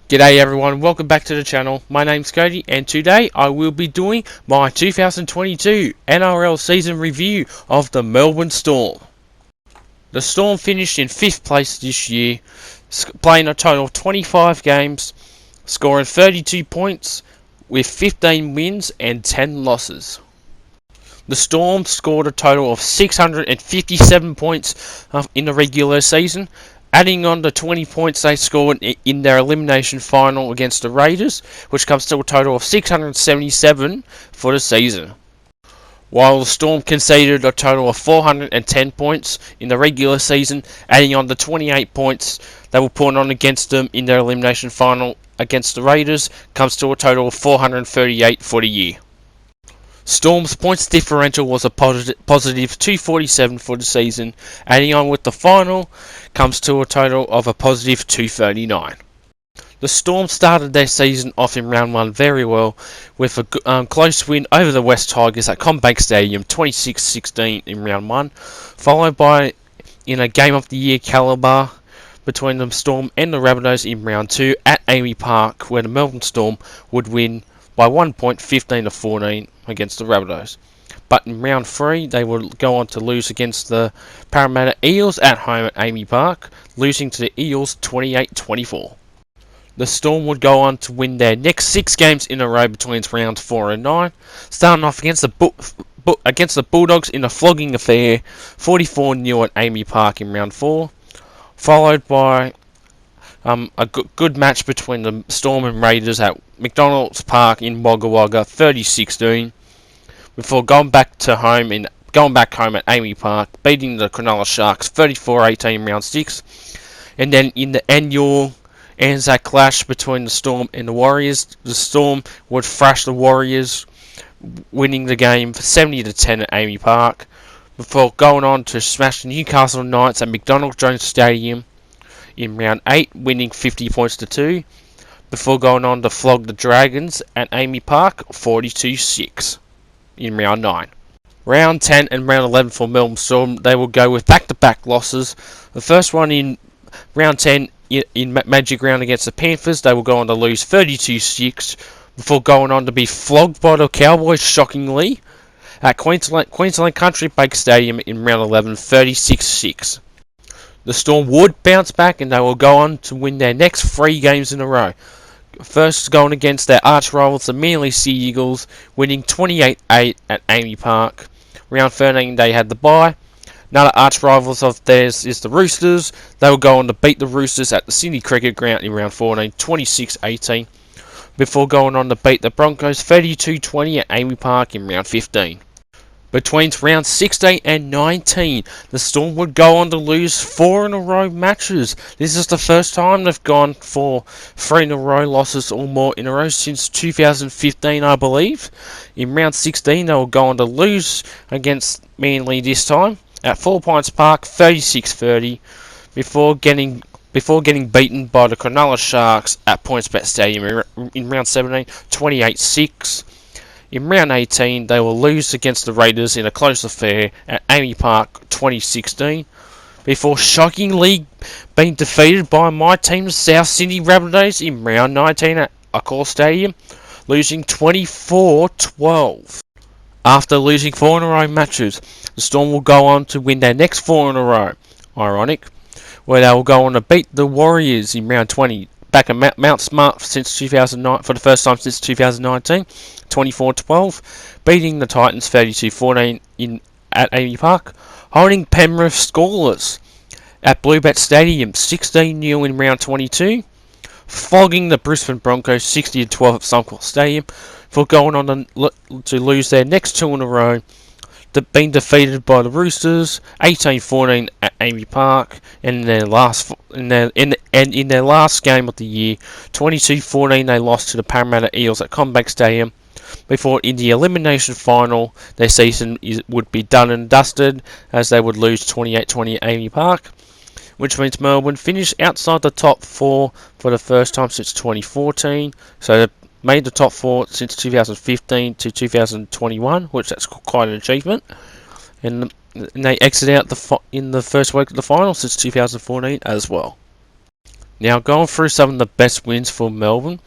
G'day everyone, welcome back to the channel. My name's Cody and today I will be doing my 2022 NRL season review of the Melbourne Storm. The Storm finished in 5th place this year, playing a total of 25 games, scoring 32 points with 15 wins and 10 losses. The Storm scored a total of 657 points in the regular season, adding on the 20 points they scored in their elimination final against the Raiders, which comes to a total of 677 for the season. While the Storm conceded a total of 410 points in the regular season, adding on the 28 points they were put on against them in their elimination final against the Raiders, comes to a total of 438 for the year. Storm's points differential was a positive 247 for the season, adding on with the final comes to a total of a positive 239. The Storm started their season off in round 1 very well with a close win over the West Tigers at CommBank Stadium 26-16 in round 1, followed by in a game of the year calibre between the Storm and the Rabbitohs in round 2 at Amy Park, where the Melbourne Storm would win by 1 point 15-14 against the Rabbitohs. But in round 3 they would go on to lose against the Parramatta Eels at home at Amy Park, losing to the Eels 28-24. The Storm would go on to win their next 6 games in a row between rounds 4 and 9, starting off against the Bulldogs in a flogging affair 44-0 at Amy Park in round 4, followed by a good match between the Storm and Raiders at McDonald's Park in Wagga Wagga 30-16, before going back home at Amy Park, beating the Cronulla Sharks 34-18 in round 6, and then in the annual Anzac clash between the Storm and the Warriors, the Storm would thrash the Warriors, winning the game 70-10 at Amy Park, before going on to smash the Newcastle Knights at McDonald Jones Stadium in round 8, winning 50 points to 2, before going on to flog the Dragons at Amy Park 42-6 in round 9. Round 10 and round 11 for Melbourne Storm, they will go with back-to-back losses. The first one in round 10 in Magic Round against the Panthers, they will go on to lose 32-6, before going on to be flogged by the Cowboys shockingly at Queensland Country Bank Stadium in round 11 36-6. The Storm would bounce back and they will go on to win their next 3 games in a row. First going against their arch rivals, the Manly Sea Eagles, winning 28-8 at Amy Park. Round 13 they had the bye. Another arch rivals of theirs is the Roosters. They will go on to beat the Roosters at the Sydney Cricket Ground in round 14, 26-18, before going on to beat the Broncos 32-20 at Amy Park in round 15. Between rounds 16 and 19, the Storm would go on to lose 4 in a row matches. This is the first time they've gone for 3 in a row losses or more in a row since 2015, I believe. In round 16, they will go on to lose against Manly this time at 4 Pines Park 36-30, before getting beaten by the Cronulla Sharks at PointsBet Stadium in round 17 28-6. In round 18, they will lose against the Raiders in a close affair at Amy Park 2016, before shockingly being defeated by my team, the South Sydney Rabbitohs, in round 19 at Accor Stadium, losing 24-12. After losing 4 in a row matches, the Storm will go on to win their next 4 in a row. Ironic, where they will go on to beat the Warriors in round 20. Back at Mount Smart since 2009, for the first time since 2019, 24-12, beating the Titans 32-14 at Amy Park, holding Penrith scoreless at Bluebet Stadium 16-0 in round 22, flogging the Brisbane Broncos 60-12 at Suncorp Stadium, for going on to lose their next 2 in a row, being defeated by the Roosters 18-14 at Amy Park, and in their last game of the year 22-14 they lost to the Parramatta Eels at CommBank Stadium, before in the elimination final their season would be done and dusted as they would lose 28-20 at Amy Park, which means Melbourne finished outside the top 4 for the first time since 2014, so they made the top 4 since 2015 to 2021, which that's quite an achievement, and they exit out in the first week of the final since 2014 as well. Now, going through some of the best wins for Melbourne.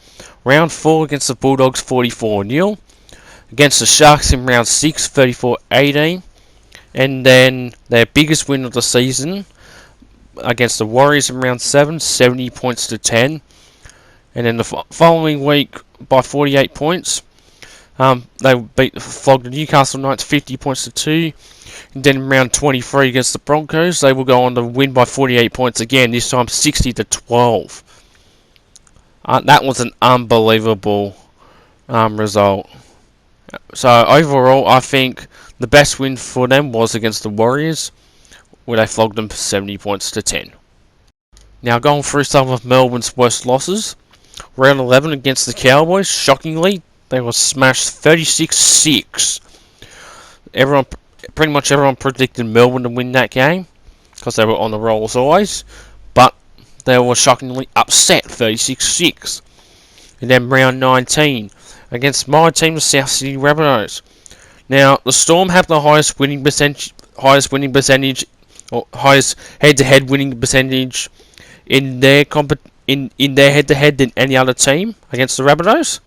Round 4 against the Bulldogs, 44-0. Against the Sharks in round 6, 34-18. And then their biggest win of the season against the Warriors in round 7, 70 points to 10. And then the following week by 48 points. They flogged the Newcastle Knights 50 points to 2. And then in round 23 against the Broncos, they will go on to win by 48 points again, this time 60 to 12. That was an unbelievable result. So overall, I think the best win for them was against the Warriors, where they flogged them 70 points to 10. Now going through some of Melbourne's worst losses. Round 11 against the Cowboys, shockingly, they were smashed 36-6. Pretty much everyone predicted Melbourne to win that game, because they were on the roll as always, but they were shockingly upset 36-6. And then round 19 against my team, the South Sydney Rabbitohs. Now the Storm have the highest head-to-head winning percentage in their head-to-head than any other team against the Rabbitohs.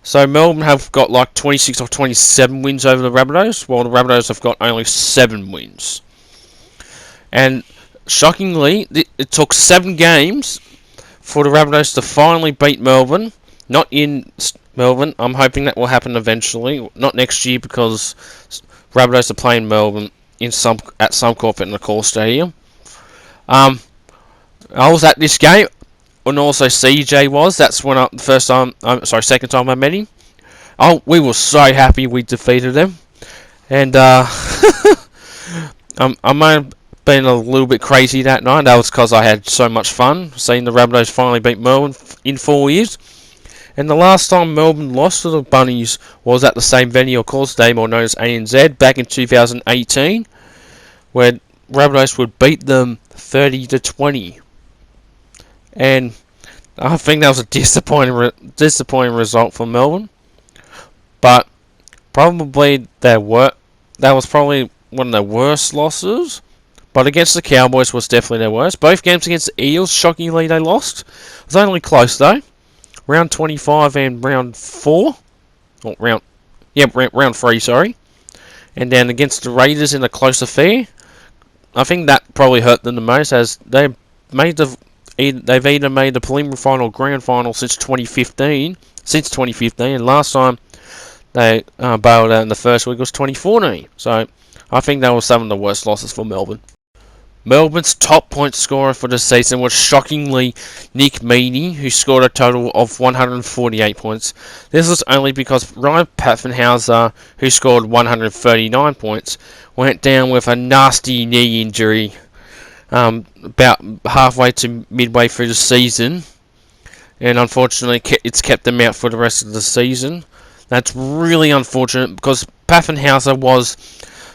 So Melbourne have got like 26 or 27 wins over the Rabbitohs, while the Rabbitohs have got only 7 wins. And shockingly, it took 7 games for the Rabbitohs to finally beat Melbourne. Not in Melbourne. I'm hoping that will happen eventually. Not next year, because Rabbitohs are playing Melbourne at Suncorp in the Core Stadium. I was at this game, and also CJ was. That's when second time I met him. We were so happy we defeated them, and I might have been a little bit crazy that night. That was because I had so much fun seeing the Rabbitohs finally beat Melbourne in 4 years. And the last time Melbourne lost to the Bunnies was at the same venue, of course, known as ANZ, back in 2018, where Rabbitohs would beat them 30-20. And I think that was a disappointing result for Melbourne. But probably that was probably one of their worst losses. But against the Cowboys was definitely their worst. Both games against the Eels, shockingly, they lost. It was only close though. Round 25 and round 4. Round 3, sorry. And then against the Raiders in a close affair. I think that probably hurt them the most, as they've either made the preliminary final or grand final since 2015. And last time they bailed out in the first week was 2014. So I think that was some of the worst losses for Melbourne. Melbourne's top point scorer for the season was shockingly Nick Meaney, who scored a total of 148 points. This was only because Ryan Paffenhauser, who scored 139 points, went down with a nasty knee injury about halfway to midway through the season, and unfortunately it's kept them out for the rest of the season. That's really unfortunate, because Paffenhauser was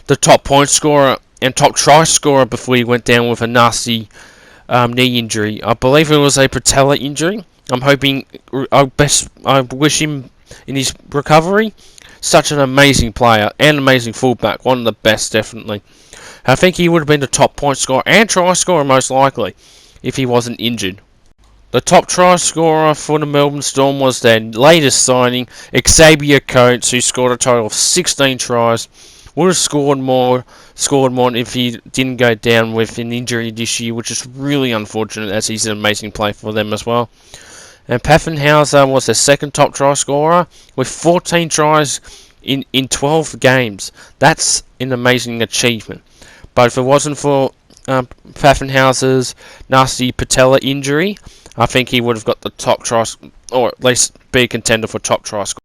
the top point scorer and top try scorer before he went down with a nasty knee injury. I believe it was a patella injury. I wish him in his recovery. Such an amazing player and amazing fullback, one of the best, definitely. I think he would have been the top point scorer and try scorer most likely if he wasn't injured. The top try scorer for the Melbourne Storm was their latest signing, Xavier Coates, who scored a total of 16 tries. Would have scored more if he didn't go down with an injury this year, which is really unfortunate, as he's an amazing player for them as well. And Paffenhauser was their second top try scorer with 14 tries in 12 games. That's an amazing achievement. But if it wasn't for Paffenhauser's nasty patella injury, I think he would have got the top try, or at least be a contender for top try scorer.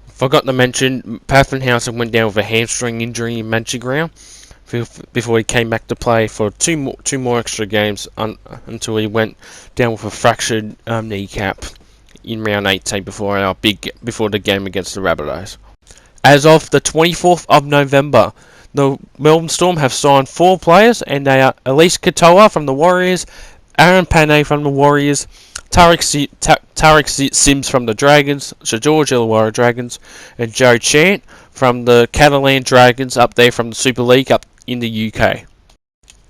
Forgot to mention, Paffenhauser went down with a hamstring injury in Manchester before he came back to play for two more extra games until he went down with a fractured kneecap in round 18 before the game against the Rabbitohs. As of the 24th of November, the Melbourne Storm have signed 4 players, and they are Elise Katoa from the Warriors, Aaron Pane from the Warriors, Tariq Sims from the Dragons, Sir George Illawarra Dragons, and Joe Chant from the Catalan Dragons up there from the Super League up in the UK.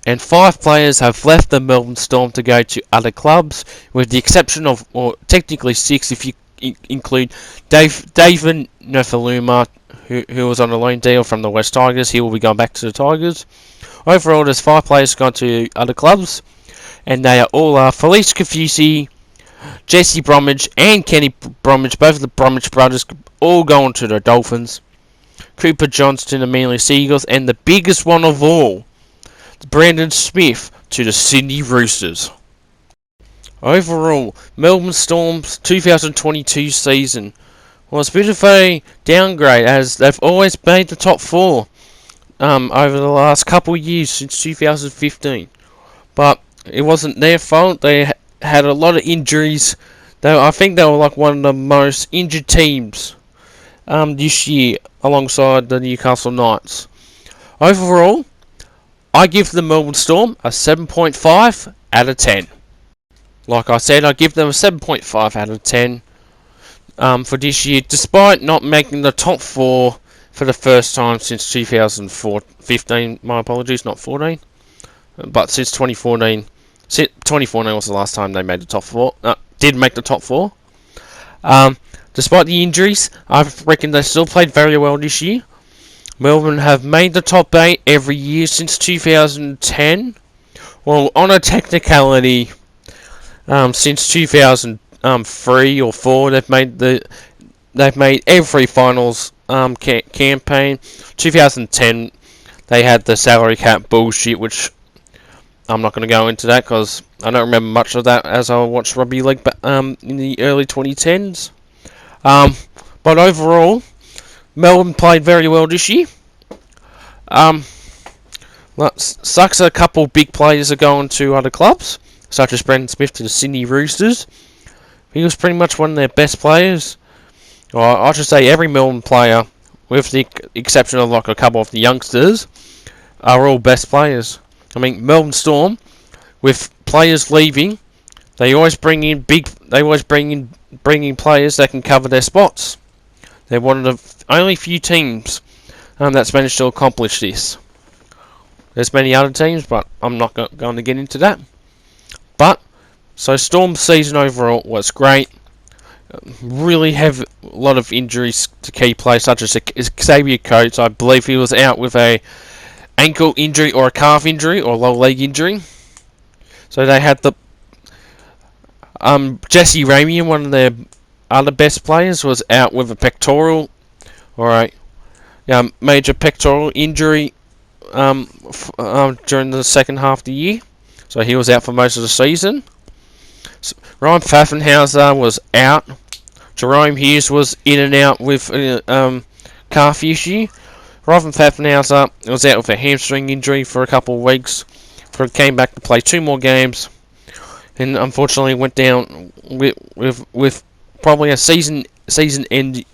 and 5 players have left the Melbourne Storm to go to other clubs, with the exception of, or technically 6 if you include David Nofaluma, who was on a loan deal from the West Tigers. He will be going back to the Tigers. Overall, there's 5 players gone to other clubs, and they are all Felice Kafusi, Jesse Bromwich, and Kenny Bromwich, both of the Bromwich brothers, all going to the Dolphins. Cooper Johnston, the Manly Seagulls, and the biggest one of all, Brandon Smith, to the Sydney Roosters. Overall, Melbourne Storm's 2022 season was a bit of a downgrade, as they've always made the top 4 over the last couple of years since 2015. But it wasn't their fault. They had a lot of injuries. I think they were like one of the most injured teams this year, alongside the Newcastle Knights. Overall, I give the Melbourne Storm a 7.5 out of 10. Like I said, I give them a 7.5 out of 10 for this year, despite not making the top 4 for the first time since 2015. My apologies, not 14, but since 2014. 2014 was the last time they made the top 4. Did make the top 4. Despite the injuries, I reckon they still played very well this year. Melbourne have made the top 8 every year since 2010. Well, on a technicality, since 2003 or 4, they've made every finals campaign. 2010, they had the salary cap bullshit, which I'm not going to go into that because I don't remember much of that as I watched rugby league in the early 2010s. But overall, Melbourne played very well this year. Sucks a couple big players are going to other clubs, such as Brandon Smith to the Sydney Roosters. He was pretty much one of their best players. Or I should say every Melbourne player, with the exception of like a couple of the youngsters, are all best players. I mean, Melbourne Storm, with players leaving, they always bring in players that can cover their spots. They're one of the only few teams that's managed to accomplish this. There's many other teams, but I'm not going to get into that. But so Storm's season overall was great. Really have a lot of injuries to key players, such as Xavier Coates. I believe he was out with a ankle injury or a calf injury or lower leg injury. So they had the Jesse Ramian, one of their other best players, was out with a pectoral or a major pectoral injury during the second half of the year. So he was out for most of the season. Ryan Pfaffenhauser was out. Jerome Hughes was in and out with calf issue. Ryan Pfaffenhauser was out with a hamstring injury for a couple of weeks. Came back to play 2 more games, and unfortunately went down with probably a season-ending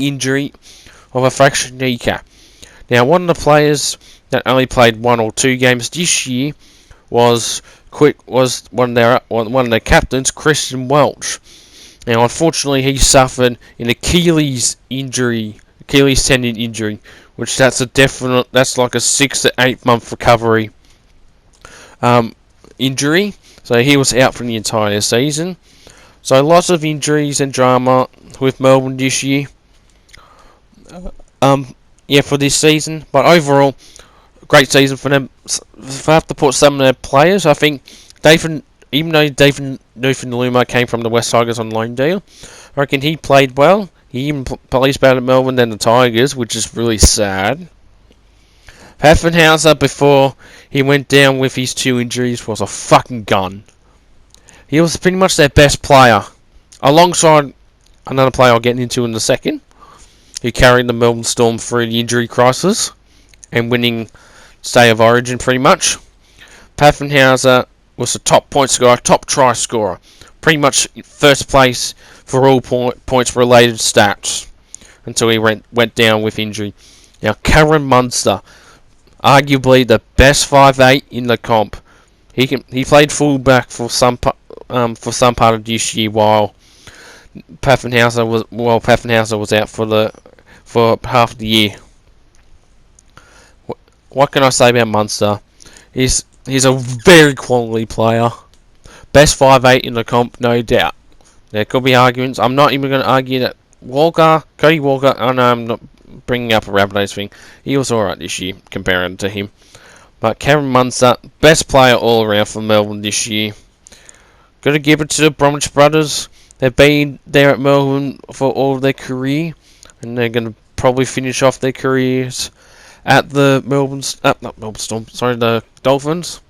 injury of a fractured kneecap. Now, one of the players that only played 1 or 2 games this year was one of their captains, Christian Welch. Now, unfortunately, he suffered an Achilles tendon injury, which that's like a 6 to 8 month recovery injury. So he was out for the entire season. So lots of injuries and drama with Melbourne this year. For this season, but overall, great season for them. If I have to put some of their players, I think even though David Nofaluma came from the West Tigers on loan deal, I reckon he played well. He even plays better at Melbourne than the Tigers, which is really sad. Pfaffenhauser, before he went down with his 2 injuries, was a fucking gun. He was pretty much their best player, alongside another player I'll get into in a second, who carried the Melbourne Storm through the injury crisis and winning State of Origin pretty much. Pfaffenhauser was the top point scorer, top try scorer, pretty much first place for all points related stats until he went down with injury. Now, Cameron Munster, arguably the best 5'8" in the comp. He played fullback for some part of this year, while Pfaffenhauser was out for half the year. what can I say about Munster? He's a very quality player. Best 5'8" in the comp, no doubt. There could be arguments. I'm not even going to argue that Cody Walker, I know I'm not bringing up a Rabbitohs thing. He was alright this year, comparing to him. But Cameron Munster, best player all around for Melbourne this year. Got to give it to the Bromwich brothers. They've been there at Melbourne for all of their career, and they're going to probably finish off their careers at the the Dolphins.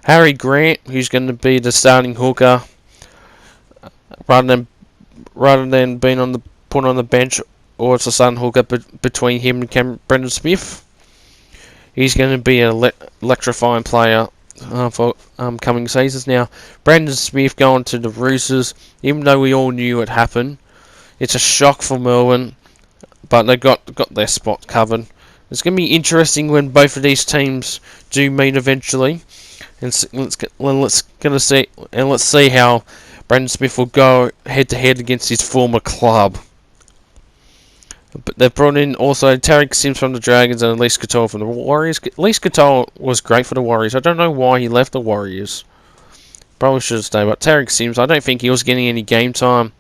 Harry Grant, who's going to be the starting hooker, rather than being put on the bench, or it's a starting hooker between him and Brendan Smith. He's going to be an electrifying player for coming seasons. Now, Brendan Smith going to the Roosters, even though we all knew it happened, it's a shock for Melbourne, but they got their spot covered. It's going to be interesting when both of these teams do meet eventually, and let's see how Brendan Smith will go head to head against his former club. But they've brought in also Tarek Sims from the Dragons and Elise Katoa from the Warriors. Elise Katoa was great for the Warriors. I don't know why he left the Warriors. Probably should have stayed. But Tarek Sims, I don't think he was getting any game time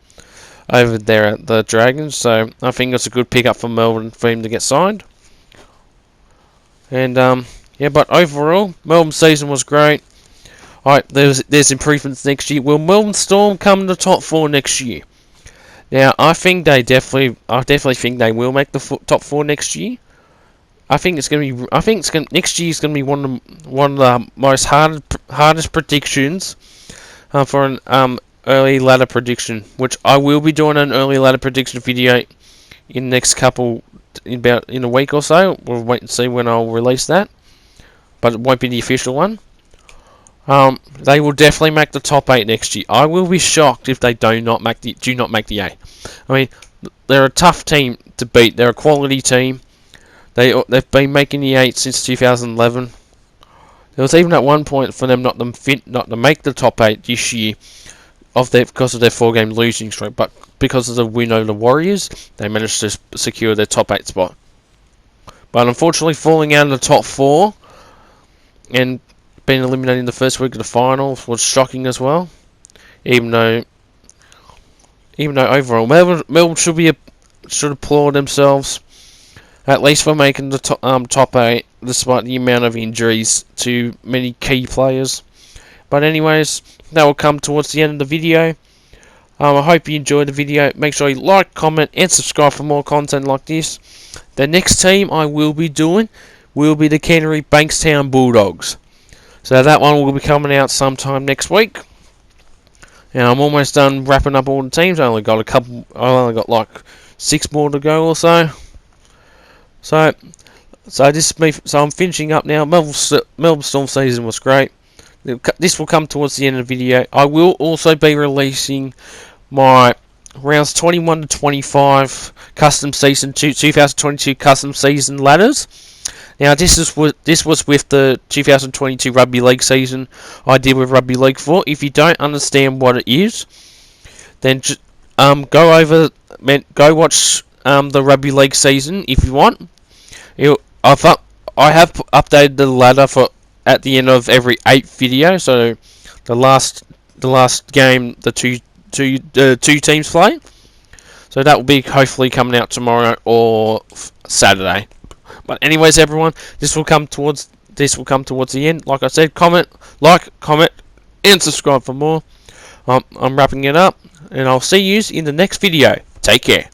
over there at the Dragons. So I think it's a good pickup for Melbourne for him to get signed. And yeah, but overall, Melbourne's season was great. Alright, there's improvements next year. Will Melbourne Storm come in the top 4 next year? Now, I definitely think they will make the top 4 next year. Next year is going to be one of the most hardest predictions for an early ladder prediction, which I will be doing an early ladder prediction video in next in a week or so. We'll wait and see when I'll release that, but it won't be the official one. They will definitely make the top 8 next year. I will be shocked if they do not make the 8. I mean, they're a tough team to beat. They're a quality team. They've been making the 8 since 2011. There was even at one point for them not to make the top 8 this year because of their 4-game losing streak, but because of the win over the Warriors, they managed to secure their top 8 spot. But unfortunately, falling out of the top 4 and being eliminated in the first week of the finals was shocking as well. Even though overall Melbourne should applaud themselves at least for making the top 8, despite the amount of injuries to many key players. But anyways, that will come towards the end of the video. I hope you enjoyed the video. Make sure you like, comment, and subscribe for more content like this. The next team I will be doing will be the Canterbury Bankstown Bulldogs. So that one will be coming out sometime next week. And I'm almost done wrapping up all the teams. I only got like 6 more to go or so. So I'm finishing up now. Melbourne Storm season was great. This will come towards the end of the video. I will also be releasing my rounds 21 to 25 custom season 2022 custom season ladders. Now this was with the 2022 Rugby League season I did with Rugby League 4. If you don't understand what it is, then go watch the Rugby League season if you want. I have updated the ladder for at the end of every 8th video. So the last game the two teams play. So that will be hopefully coming out tomorrow or Saturday. But anyways, everyone, this will come towards the end. Like I said, comment, and subscribe for more. I'm wrapping it up, and I'll see you in the next video. Take care.